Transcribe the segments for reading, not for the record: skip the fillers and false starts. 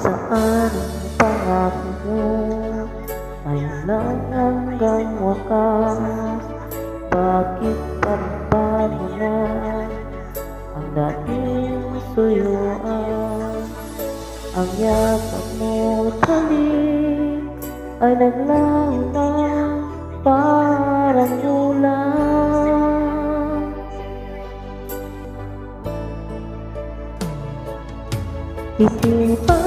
Saan ang pangako mo? Ayun lang hanggang wakas. Bakit pagbago na ang dating suyuan? Ang yakap mo't halik ay naglaho na parang ulan. Hindi pa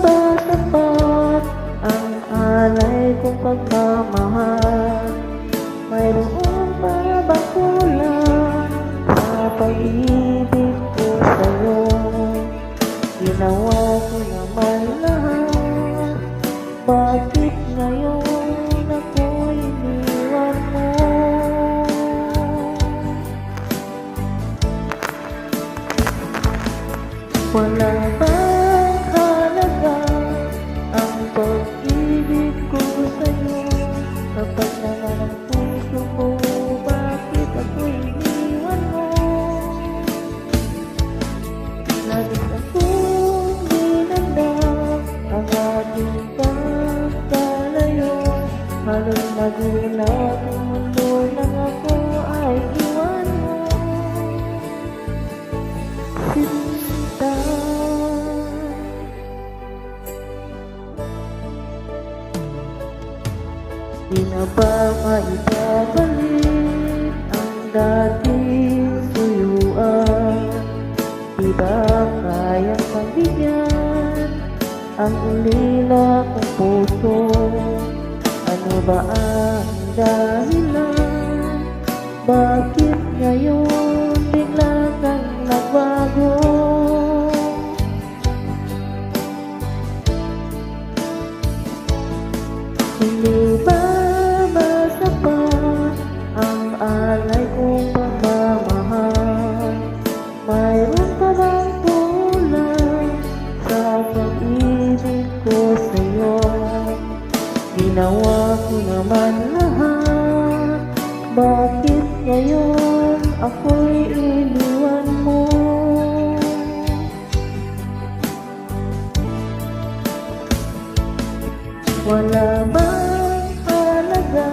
ba sapat ang alay kong pagmamahal? Mayroon pa bang kulang sa pag-ibig ko sa'yo? Ginawa ko naman lahat, bakit ngayon ako'y iniwan mo? Wala bang halaga ang pag-ibig ko sa'yo? Kapag naman ang puso ko, bakit ako'y iniwan mo? Laging akong dinamdam ang ating pagkalayo. Halos nagulat ang mundo nang ako ay iwan mo. Sinta, di na ba maibabalik ang dating suyuan? Di ba kayang pagbigyan ang ulila kong puso? Ano ba ang dahilan? Bakit ngayon bigla kang nagbago? Hindi ba sapat ang alay kong pagmamahal? Mayroon pa bang kulang sa pag-ibig ko sa'yo? Ginawa ko naman lahat, bakit ngayon ako'y iniwan mo? Wala bang halaga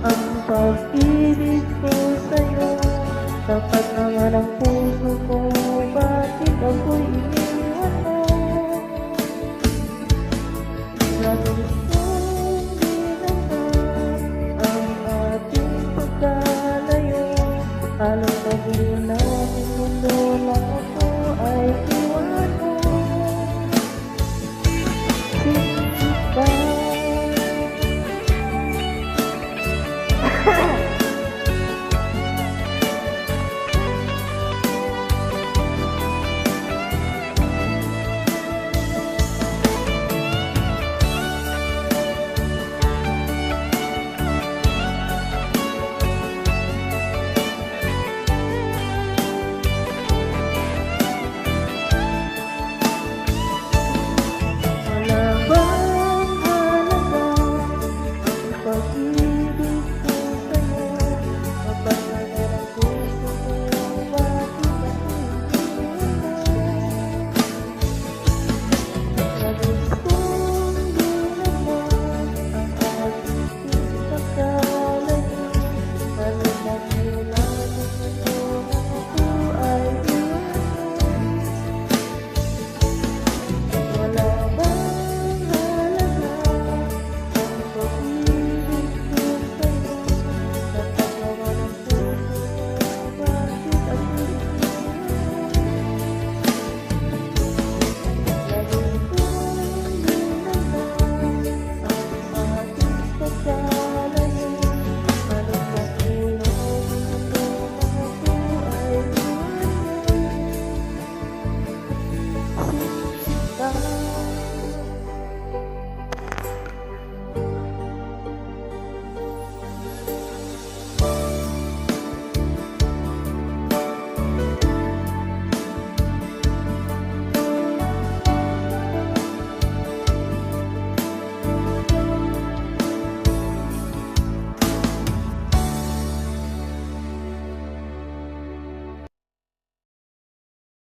ang pag-ibig ko sa'yo? Dapat naman ang